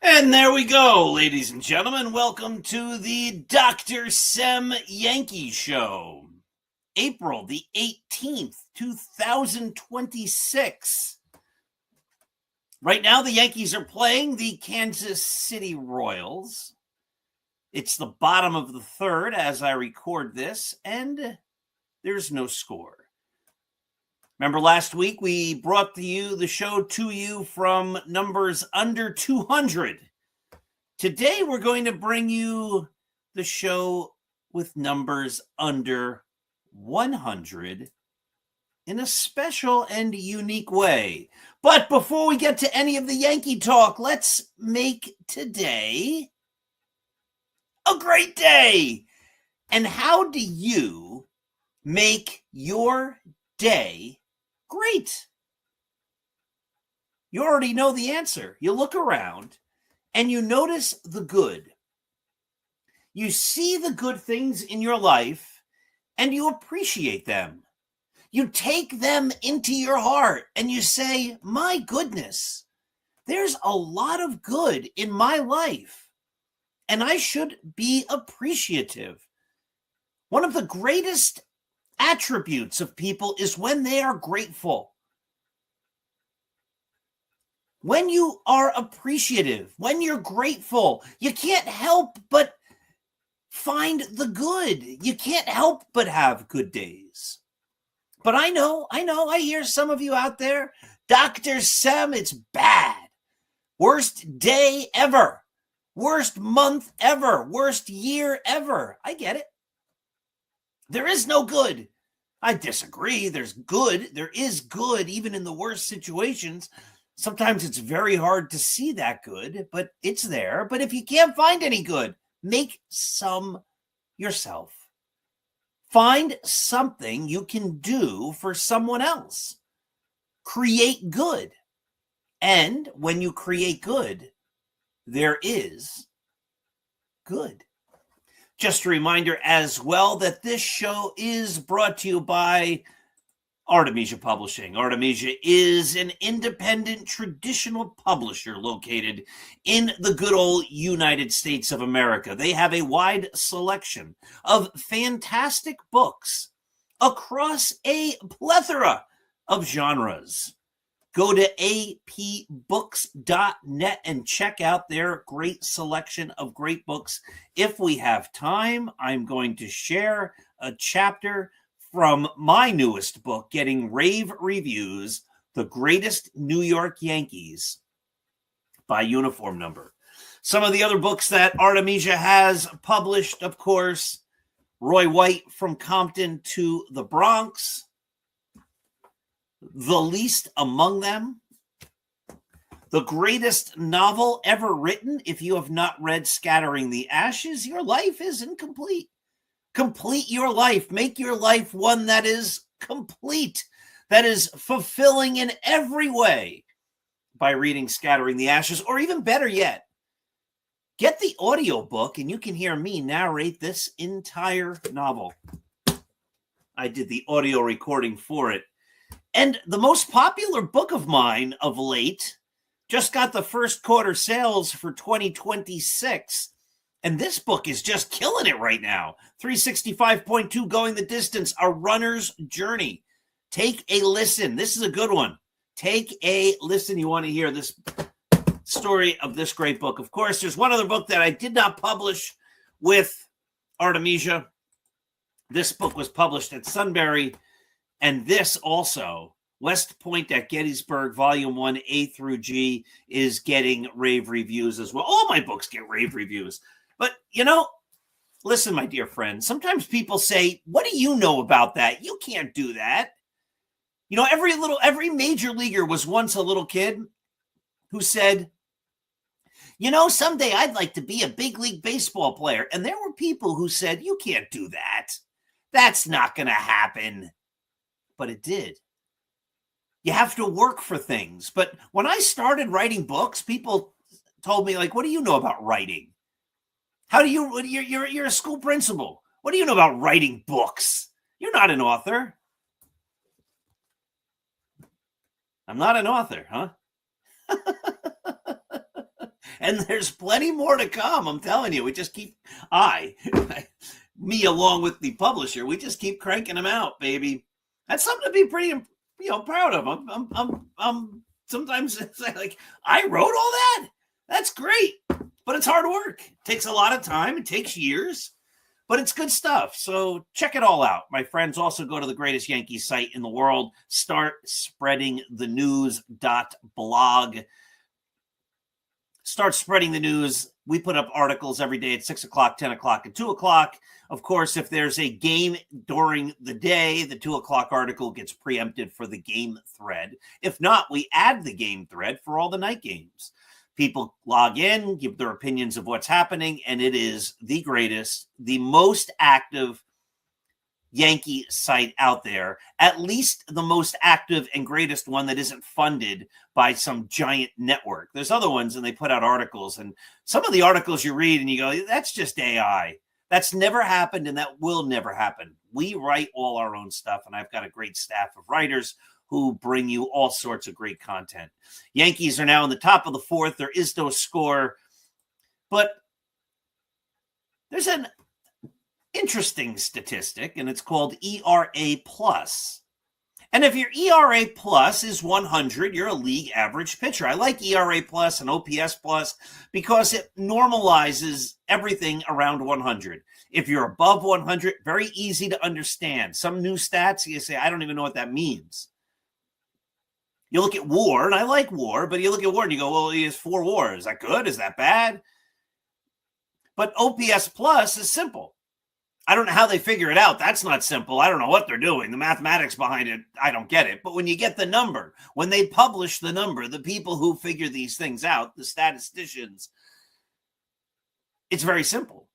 And there we go, ladies and gentlemen. Welcome to the Dr. Sem Yankee Show. April the 18th, 2026. Right now, the Yankees are playing the Kansas City Royals. It's the bottom of the third as I record this, and there's no score. Remember last week we brought the show to you from numbers under 200. Today we're going to bring you the show with numbers under 100 in a special and unique way. But before we get to any of the Yankee talk, let's make today a great day. And how do you make your day great? You already know the answer. You look around and you notice the good. You see the good things in your life and you appreciate them. You take them into your heart and you say, my goodness, there's a lot of good in my life and I should be appreciative. One of the greatest attributes of people is when they are grateful. When you are appreciative, when you're grateful, you can't help but find the good. You can't help but have good days. But I know, I hear some of you out there, Dr. Sem, it's bad. Worst day ever. Worst month ever. Worst year ever. I get it. There is no good. I disagree. There's good. There is good even in the worst situations. Sometimes it's very hard to see that good, but it's there. But if you can't find any good, make some yourself. Find something you can do for someone else. Create good. And when you create good, there is good. Just a reminder as well that this show is brought to you by Artemisia Publishing. Artemisia is an independent traditional publisher located in the good old United States of America. They have a wide selection of fantastic books across a plethora of genres. Go to apbooks.net and check out their great selection of great books. If we have time, I'm going to share a chapter from my newest book, getting rave reviews, The Greatest New York Yankees by uniform number. Some of the other books that Artemisia has published, of course, Roy White, From Compton to the Bronx, The Least Among Them, the greatest novel ever written. If you have not read Scattering the Ashes, your life is incomplete. Complete your life. Make your life one that is complete, that is fulfilling in every way by reading Scattering the Ashes, or even better yet, get the audiobook and you can hear me narrate this entire novel. I did the audio recording for it. And the most popular book of mine of late just got the first quarter sales for 2026. And this book is just killing it right now. 365.2 Going the Distance, A Runner's Journey. Take a listen. This is a good one. Take a listen. You want to hear this story of this great book. Of course, there's one other book that I did not publish with Artemisia. This book was published at Sunbury. And this also, West Point at Gettysburg, Volume 1, A through G, is getting rave reviews as well. All my books get rave reviews. But, listen, my dear friend, sometimes people say, what do you know about that? You can't do that. Every major leaguer was once a little kid who said, someday I'd like to be a big league baseball player. And there were people who said, you can't do that. That's not going to happen. But it did. You have to work for things. But when I started writing books, people told me, like, what do you know about writing? You're a school principal. What do you know about writing books? You're not an author. I'm not an author, huh? And there's plenty more to come. I'm telling you, we just keep, me along with the publisher, we just keep cranking them out, baby. That's something to be pretty, proud of. I'm sometimes it's like, I wrote all that. That's great, but it's hard work. It takes a lot of time. It takes years, but it's good stuff. So check it all out. My friends, also go to the greatest Yankees site in the world, startspreadingthenews.blog. Start spreading the news. We put up articles every day at 6 o'clock, 10 o'clock, and 2 o'clock. Of course, if there's a game during the day, the 2 o'clock article gets preempted for the game thread. If not, we add the game thread for all the night games. People log in, give their opinions of what's happening, and it is the greatest, the most active Yankee site out there, at least the most active and greatest one that isn't funded by some giant network. There's other ones, and they put out articles, and some of the articles you read and you go, that's just AI. That's never happened, and that will never happen. We write all our own stuff, and I've got a great staff of writers who bring you all sorts of great content. Yankees are now in the top of the fourth. There is no score, but there's an interesting statistic, and it's called ERA plus. And if your ERA plus is 100, you're a league average pitcher. I like ERA plus and OPS plus because it normalizes everything around 100. If you're above 100, very easy to understand. Some new stats, you say, I don't even know what that means. You look at WAR, and I like WAR, but you look at WAR and you go, well, he has 4 WAR. Is that good? Is that bad? But OPS plus is simple. I don't know how they figure it out. That's not simple. I don't know what they're doing. The mathematics behind it, I don't get it. But when you get the number, when they publish the number, the people who figure these things out, the statisticians, it's very simple.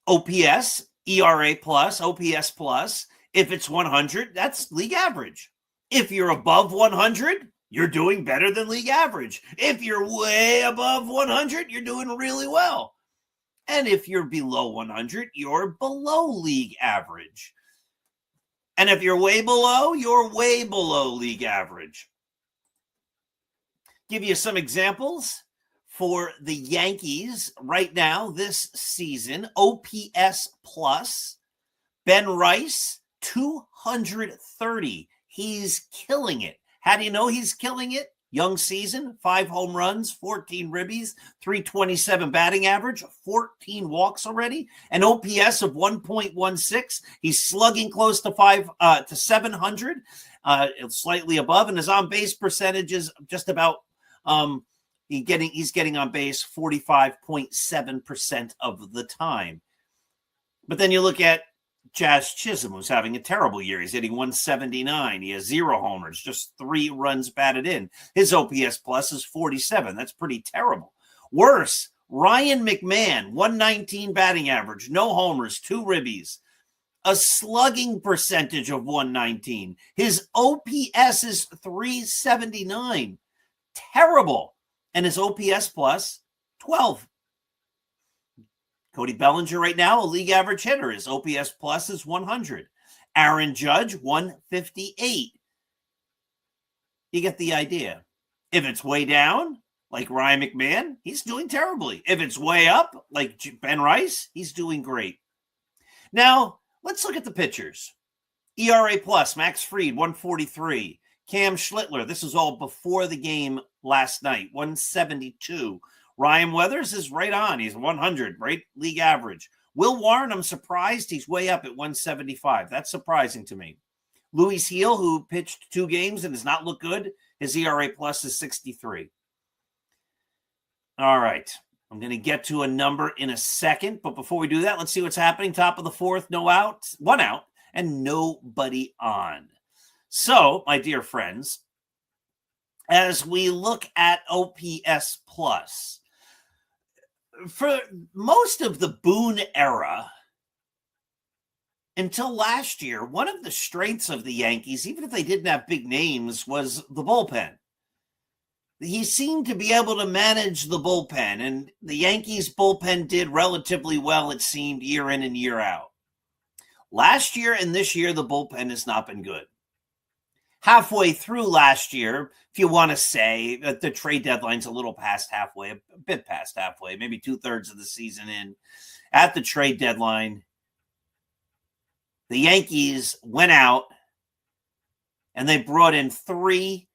OPS, ERA plus, OPS plus. If it's 100, that's league average. If you're above 100, you're doing better than league average. If you're way above 100, you're doing really well. And if you're below 100, you're below league average. And if you're way below, you're way below league average. Give you some examples for the Yankees right now this season. OPS plus, Ben Rice, 230. He's killing it. How do you know he's killing it? Young season, 5 home runs, 14 ribbies, 327 batting average, 14 walks already, an OPS of 1.16. He's slugging close to 700, slightly above, and his on base percentage is just about he's getting on base 45.7% of the time. But then you look at Jazz Chisholm, who's having a terrible year. He's hitting 179. He has 0 homers, just 3 runs batted in. His OPS plus is 47. That's pretty terrible. Worse, Ryan McMahon, 119 batting average, no homers, 2 ribbies, a slugging percentage of 119. His OPS is 379. Terrible. And his OPS plus, 12. Cody Bellinger right now, a league average hitter. His OPS plus is 100. Aaron Judge, 158. You get the idea. If it's way down, like Ryan McMahon, he's doing terribly. If it's way up, like Ben Rice, he's doing great. Now, let's look at the pitchers. ERA plus, Max Fried, 143. Cam Schlittler, this is all before the game last night, 172. Ryan Weathers is right on. He's 100, right league average. Will Warren, I'm surprised he's way up at 175. That's surprising to me. Luis Heel, who pitched 2 games and does not look good, his ERA plus is 63. All right. I'm going to get to a number in a second, but before we do that, let's see what's happening. Top of the fourth, no out, 1 out, and nobody on. So, my dear friends, as we look at OPS plus, for most of the Boone era, until last year, one of the strengths of the Yankees, even if they didn't have big names, was the bullpen. He seemed to be able to manage the bullpen, and the Yankees bullpen did relatively well, it seemed, year in and year out. Last year and this year, the bullpen has not been good. halfway through last year, if you want to say that the trade deadline's a little past halfway, a bit past halfway, maybe 2/3 of the season in, at the trade deadline, the Yankees went out and they brought in 3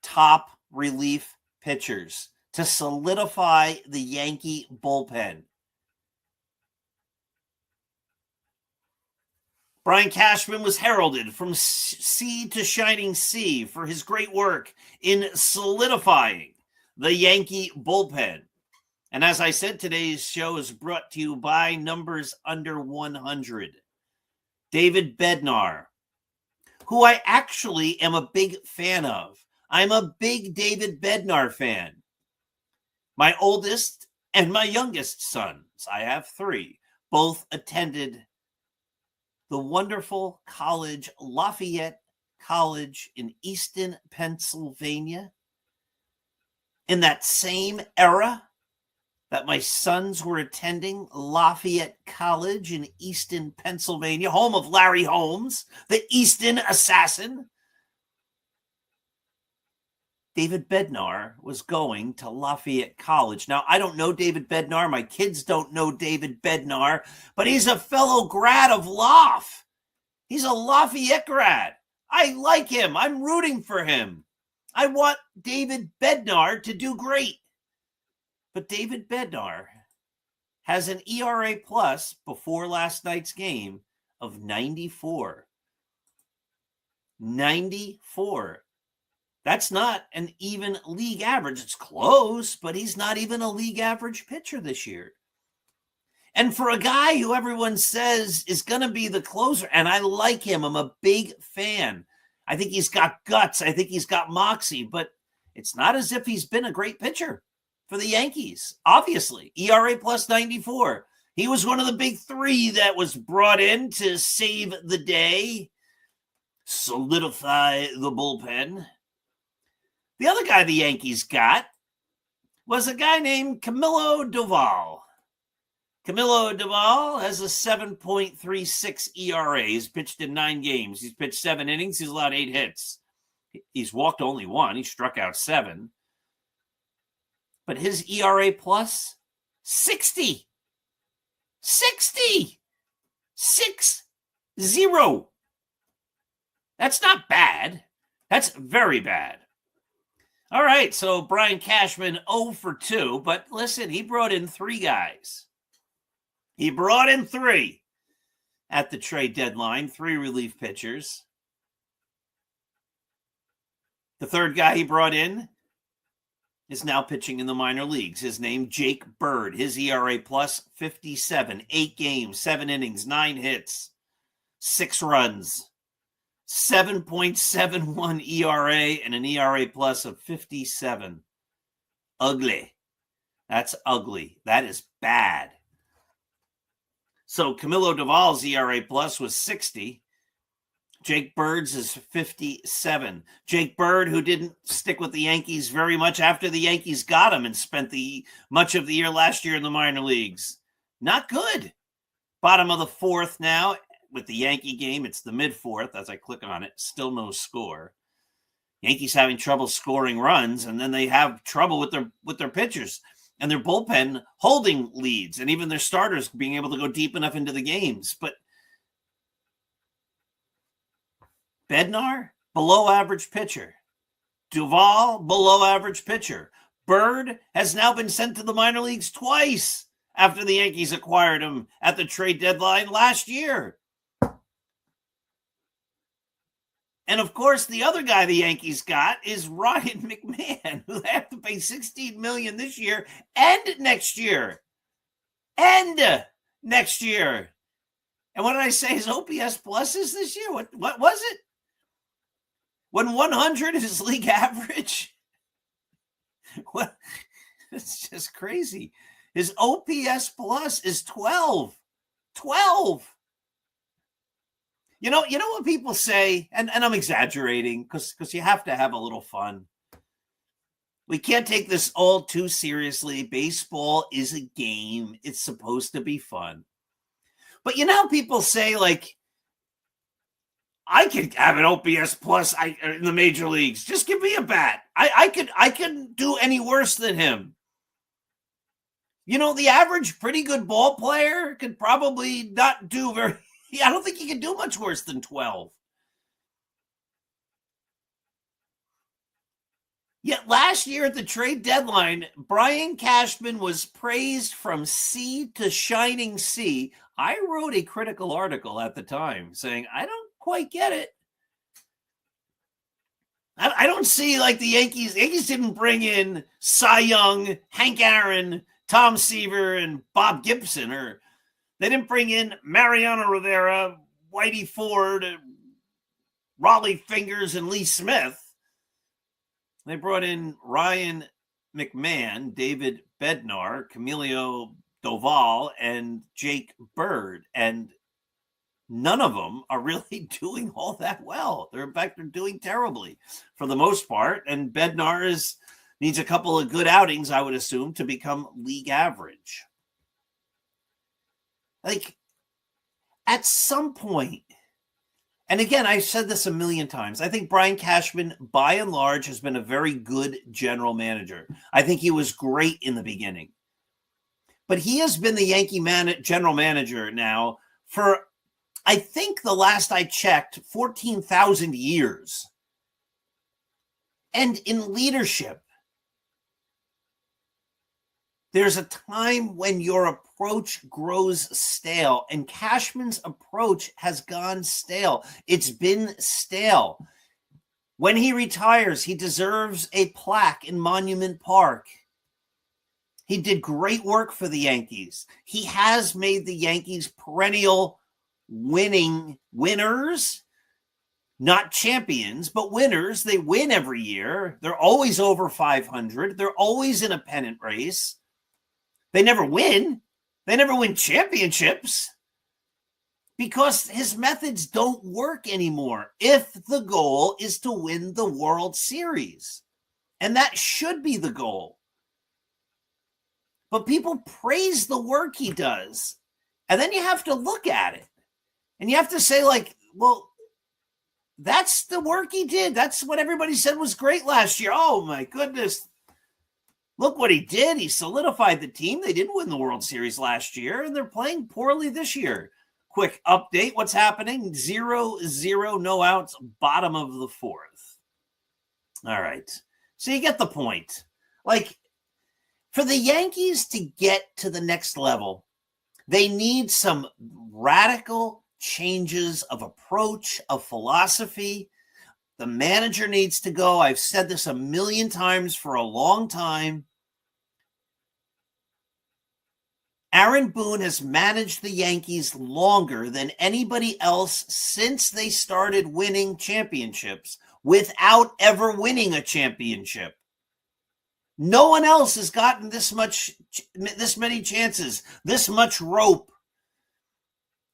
top relief pitchers to solidify the Yankee bullpen. Brian Cashman was heralded from sea to shining sea for his great work in solidifying the Yankee bullpen. And as I said, today's show is brought to you by Numbers Under 100. David Bednar, who I actually am a big fan of. I'm a big David Bednar fan. My oldest and my youngest sons, I have 3, both attended the wonderful college, Lafayette College in Easton, Pennsylvania. In that same era that my sons were attending Lafayette College in Easton, Pennsylvania, home of Larry Holmes, the Easton assassin, David Bednar was going to Lafayette College. Now, I don't know David Bednar. My kids don't know David Bednar, but he's a fellow grad of Laf. He's a Lafayette grad. I like him. I'm rooting for him. I want David Bednar to do great. But David Bednar has an ERA plus before last night's game of 94. 94. That's not an even league average. It's close, but he's not even a league average pitcher this year. And for a guy who everyone says is going to be the closer, and I like him, I'm a big fan. I think he's got guts. I think he's got moxie, but it's not as if he's been a great pitcher for the Yankees. Obviously, ERA plus 94. He was one of the big 3 that was brought in to save the day, solidify the bullpen. The other guy the Yankees got was a guy named Camilo Doval. Camilo Doval has a 7.36 ERA. He's pitched in 9 games. He's pitched 7 innings. He's allowed 8 hits. He's walked only 1. He struck out 7. But his ERA plus, 60. 60. 6-0. That's not bad. That's very bad. All right, so Brian Cashman 0 for 2, but listen, he brought in 3 guys. He brought in 3 at the trade deadline, 3 relief pitchers. The third guy he brought in is now pitching in the minor leagues. His name, Jake Bird. His ERA plus 57, 8 games, 7 innings, 9 hits, 6 runs. 7.71 ERA and an ERA plus of 57. Ugly. That's ugly. That is bad. So Camilo Doval's ERA plus was 60. Jake Bird's is 57. Jake Bird, who didn't stick with the Yankees very much after the Yankees got him and spent much of the year last year in the minor leagues. Not good. Bottom of the 4th now. With the Yankee game, it's the mid-4th. As I click on it, still no score. Yankees having trouble scoring runs, and then they have trouble with their pitchers and their bullpen holding leads, and even their starters being able to go deep enough into the games. But Bednar, below average pitcher. Doval, below average pitcher. Bird has now been sent to the minor leagues twice after the Yankees acquired him at the trade deadline last year. And, of course, the other guy the Yankees got is Ryan McMahon, who they have to pay $16 million this year and next year. And next year. And what did I say his OPS plus is this year? What was it? When 100 is league average? What? It's just crazy. His OPS plus is 12. 12. You know what people say, and I'm exaggerating because you have to have a little fun. We can't take this all too seriously. Baseball is a game. It's supposed to be fun. But you know how people say, like, I could have an OPS plus in the major leagues. Just give me a bat. I could do any worse than him. You know, the average pretty good ball player could probably not do very. I don't think he could do much worse than 12. Yet last year at the trade deadline, Brian Cashman was praised from sea to shining sea. I wrote a critical article at the time saying, I don't quite get it. I don't see like the Yankees. The Yankees didn't bring in Cy Young, Hank Aaron, Tom Seaver, and Bob Gibson, or they didn't bring in Mariano Rivera, Whitey Ford, Raleigh Fingers, and Lee Smith. They brought in Ryan McMahon, David Bednar, Camilo Doval, and Jake Bird, and none of them are really doing all that well. In fact, they're doing terribly for the most part. And Bednar needs a couple of good outings, I would assume, to become league average. Like, at some point, and again, I've said this a million times, I think Brian Cashman, by and large, has been a very good general manager. I think he was great in the beginning. But he has been the Yankee general manager now for, I think the last I checked, 14,000 years. And in leadership, there's a time when your approach grows stale, and Cashman's approach has gone stale. It's been stale. When he retires, he deserves a plaque in Monument Park. He did great work for the Yankees. He has made the Yankees perennial winners, not champions, but winners. They win every year. They're always over 500. They're always in a pennant race. They never win. They never win championships because his methods don't work anymore if the goal is to win the World Series. And that should be the goal. But people praise the work he does. And then you have to look at it. And you have to say, like, well, that's the work he did. That's what everybody said was great last year. Oh, my goodness. Look what he did. He solidified the team. They didn't win the World Series last year, and they're playing poorly this year. Quick update. What's happening? 0-0, no outs, bottom of the fourth. All right. So you get the point. Like, for the Yankees to get to the next level, they need some radical changes of approach, of philosophy. The manager needs to go. I've said this a million times for a long time. Aaron Boone has managed the Yankees longer than anybody else since they started winning championships without ever winning a championship. No one else has gotten this many chances, this much rope.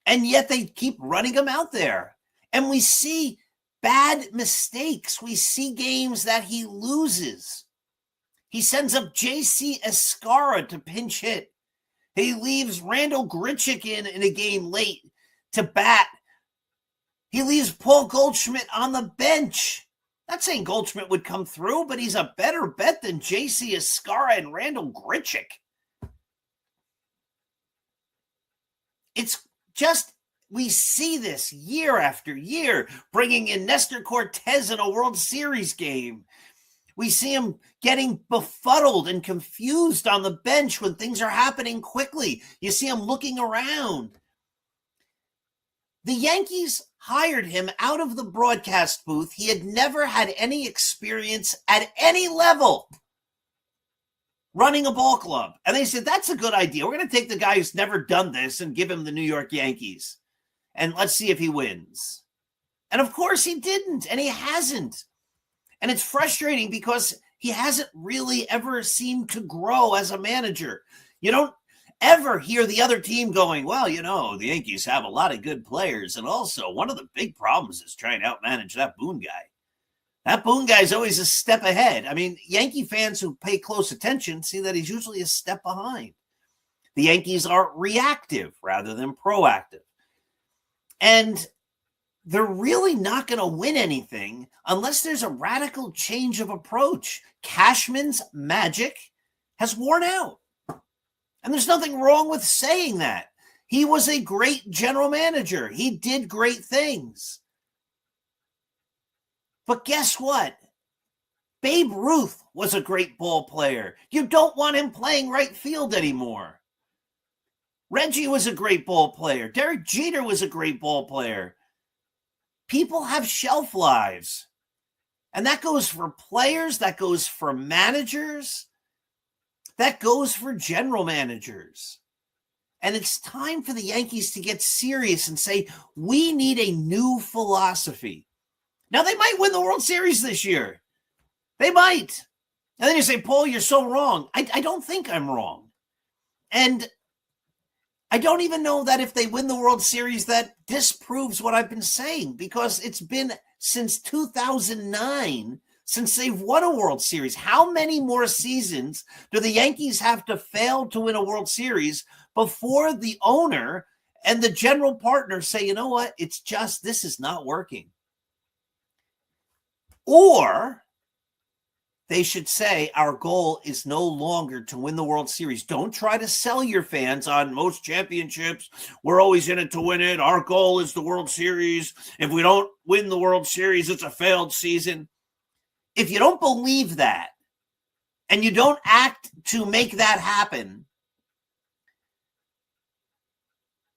And yet they keep running them out there. And we see bad mistakes. We see games that he loses. He sends up J.C. Escarra to pinch hit. He leaves Randall Grichuk in a game late to bat. He leaves Paul Goldschmidt on the bench. Not saying Goldschmidt would come through, but he's a better bet than J.C. Escarra and Randall Grichuk. It's just, we see this year after year, bringing in Nestor Cortez in a World Series game. We see him getting befuddled and confused on the bench when things are happening quickly. You see him looking around. The Yankees hired him out of the broadcast booth. He had never had any experience at any level running a ball club. And they said, that's a good idea. We're going to take the guy who's never done this and give him the New York Yankees. And let's see if he wins. And of course he didn't, and he hasn't. And it's frustrating because he hasn't really ever seemed to grow as a manager. You don't ever hear the other team going, well, you know, the Yankees have a lot of good players. And also one of the big problems is trying to outmanage that Boone guy. That Boone guy is always a step ahead. I mean, Yankee fans who pay close attention see that he's usually a step behind. The Yankees are reactive rather than proactive. And they're really not going to win anything unless there's a radical change of approach. Cashman's magic has worn out. And there's nothing wrong with saying that. He was a great general manager. He did great things. But guess what? Babe Ruth was a great ball player. You don't want him playing right field anymore. Reggie was a great ball player. Derek Jeter was a great ball player. People have shelf lives. And that goes for players, that goes for managers, that goes for general managers. And it's time for the Yankees to get serious and say, we need a new philosophy. Now, they might win the World Series this year. They might. And then you say, Paul, you're so wrong. I don't think I'm wrong. And I don't even know that if they win the World Series, that disproves what I've been saying, because it's been since 2009 since they've won a World Series. How many more seasons do the Yankees have to fail to win a World Series before the owner and the general partner say, you know what, it's just, this is not working? Or they should say, our goal is no longer to win the World Series. Don't try to sell your fans on most championships. We're always in it to win it. Our goal is the World Series. If we don't win the World Series, it's a failed season. If you don't believe that and you don't act to make that happen,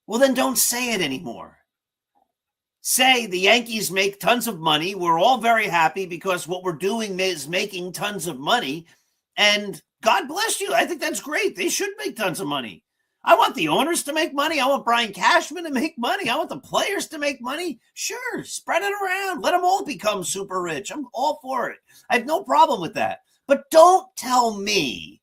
well, then don't say it anymore. Say the Yankees make tons of money. We're all very happy because what we're doing is making tons of money. And God bless you. I think that's great. They should make tons of money. I want the owners to make money. I want Brian Cashman to make money. I want the players to make money. Sure, spread it around. Let them all become super rich. I'm all for it. I have no problem with that. But don't tell me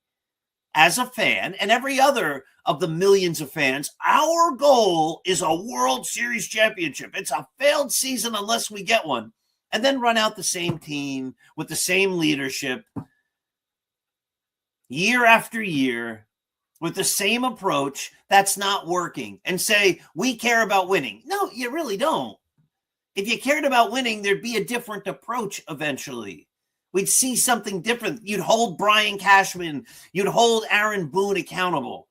as a fan and every other of the millions of fans, our goal is a World Series championship. It's a failed season unless we get one. And then run out the same team with the same leadership year after year with the same approach that's not working and say, we care about winning. No, you really don't. If you cared about winning, there'd be a different approach eventually. We'd see something different. You'd hold Brian Cashman. You'd hold Aaron Boone accountable.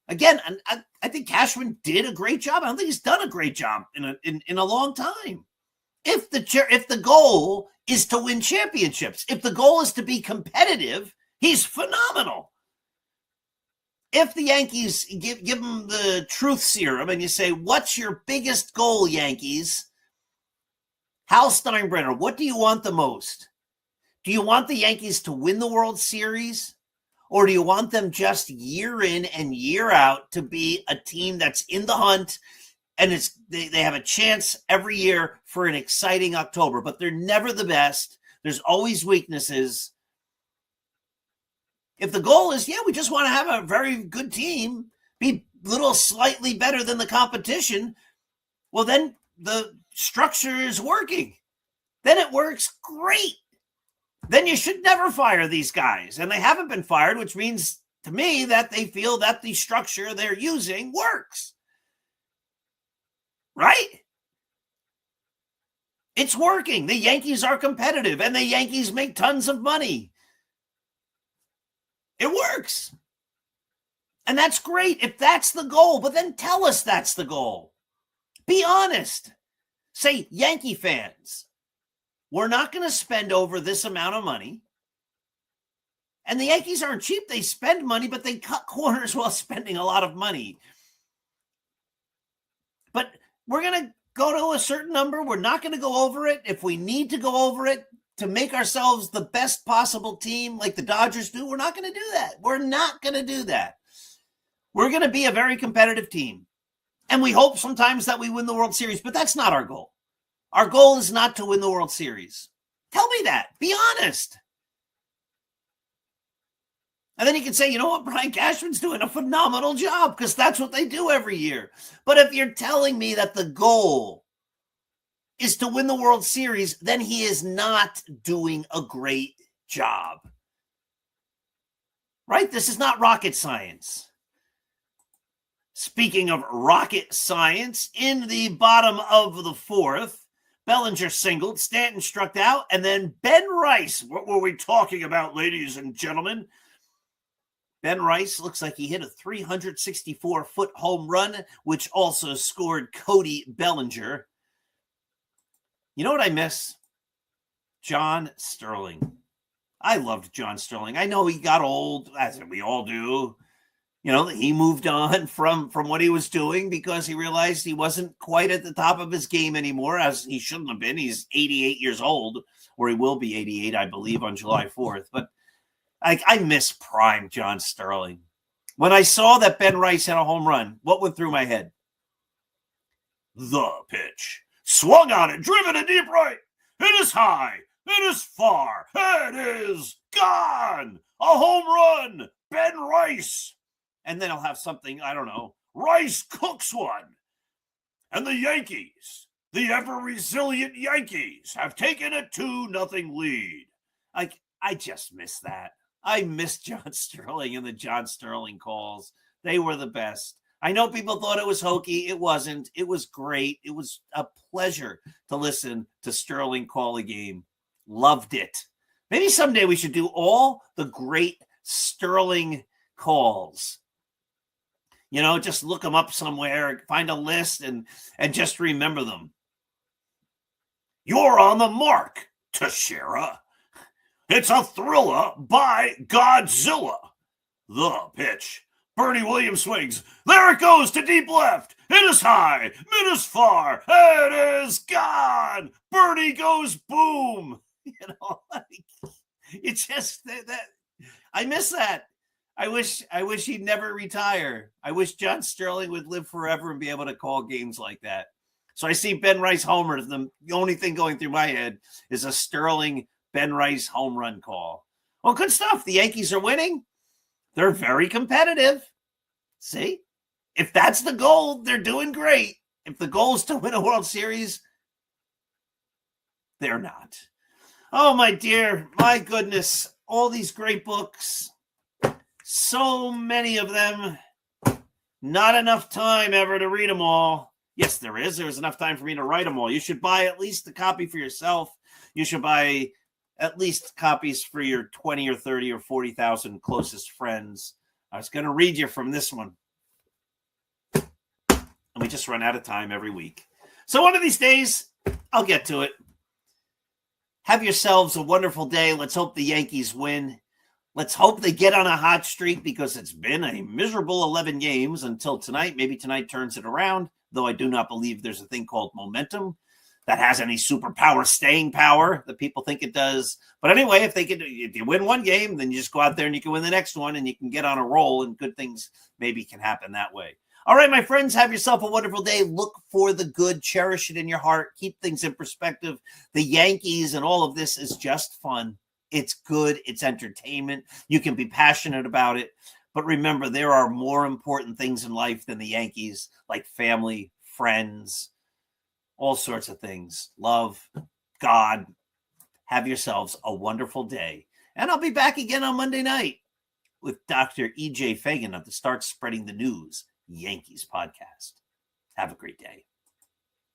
Again, I think Cashman did a great job. I don't think he's done a great job in a long time. If the goal is to win championships, if the goal is to be competitive, he's phenomenal. If the Yankees give him the truth serum and you say, what's your biggest goal, Yankees? Hal Steinbrenner, what do you want the most? Do you want the Yankees to win the World Series? Or do you want them just year in and year out to be a team that's in the hunt and they have a chance every year for an exciting October, but they're never the best. There's always weaknesses. If the goal is, we just want to have a very good team, be a little slightly better than the competition, well, then the structure is working. Then it works great. Then you should never fire these guys. And they haven't been fired, which means to me that they feel that the structure they're using works. Right? It's working. The Yankees are competitive and the Yankees make tons of money. It works. And that's great if that's the goal, but then tell us that's the goal. Be honest. Say, Yankee fans, we're not going to spend over this amount of money. And the Yankees aren't cheap. They spend money, but they cut corners while spending a lot of money. But we're going to go to a certain number. We're not going to go over it. If we need to go over it to make ourselves the best possible team like the Dodgers do, we're not going to do that. We're not going to do that. We're going to be a very competitive team. And we hope sometimes that we win the World Series, but that's not our goal. Our goal is not to win the World Series. Tell me that. Be honest. And then you can say, you know what, Brian Cashman's doing a phenomenal job because that's what they do every year. But if you're telling me that the goal is to win the World Series, then he is not doing a great job. Right? This is not rocket science. Speaking of rocket science, in the bottom of the fourth, Bellinger singled, Stanton struck out, and then Ben Rice. What were we talking about, ladies and gentlemen? Ben Rice looks like he hit a 364-foot home run, which also scored Cody Bellinger. You know what I miss? John Sterling. I loved John Sterling. I know he got old, as we all do. You know, he moved on from what he was doing because he realized he wasn't quite at the top of his game anymore, as he shouldn't have been. He's 88 years old, or he will be 88, I believe, on July 4th. But I miss prime John Sterling. When I saw that Ben Rice had a home run, what went through my head? The pitch. Swung on it, driven to deep right. It is high. It is far. It is gone. A home run. Ben Rice. And then I'll have something, I don't know. Rice cooks one. And the Yankees, the ever-resilient Yankees, have taken a 2-0 lead. I just miss that. I miss John Sterling and the John Sterling calls. They were the best. I know people thought it was hokey. It wasn't. It was great. It was a pleasure to listen to Sterling call a game. Loved it. Maybe someday we should do all the great Sterling calls. You know, just look them up somewhere, find a list, and just remember them. You're on the mark, Teixeira. It's a thriller by Godzilla. The pitch. Bernie Williams swings. There it goes to deep left. It is high. It is far. It is gone. Bernie goes boom. You know, it's just that I miss that. I wish he'd never retire. I wish John Sterling would live forever and be able to call games like that. So I see Ben Rice homer. The only thing going through my head is a Sterling Ben Rice home run call. Well, good stuff. The Yankees are winning. They're very competitive. See? If that's the goal, they're doing great. If the goal is to win a World Series, they're not. Oh, my dear. My goodness. All these great books. So many of them. Not enough time ever to read them all. Yes, there is. There's enough time for me to write them all. You should buy at least a copy for yourself. You should buy at least copies for your 20 or 30 or 40,000 closest friends. I was going to read you from this one. And we just run out of time every week. So one of these days, I'll get to it. Have yourselves a wonderful day. Let's hope the Yankees win. Let's hope they get on a hot streak because it's been a miserable 11 games until tonight. Maybe tonight turns it around, though I do not believe there's a thing called momentum that has any superpower, staying power that people think it does. But anyway, if you win one game, then you just go out there and you can win the next one and you can get on a roll and good things maybe can happen that way. All right, my friends, have yourself a wonderful day. Look for the good, cherish it in your heart, keep things in perspective. The Yankees and all of this is just fun. It's good. It's entertainment. You can be passionate about it. But remember, there are more important things in life than the Yankees, like family, friends, all sorts of things. Love, God. Have yourselves a wonderful day. And I'll be back again on Monday night with Dr. E.J. Fagan of the Start Spreading the News Yankees podcast. Have a great day.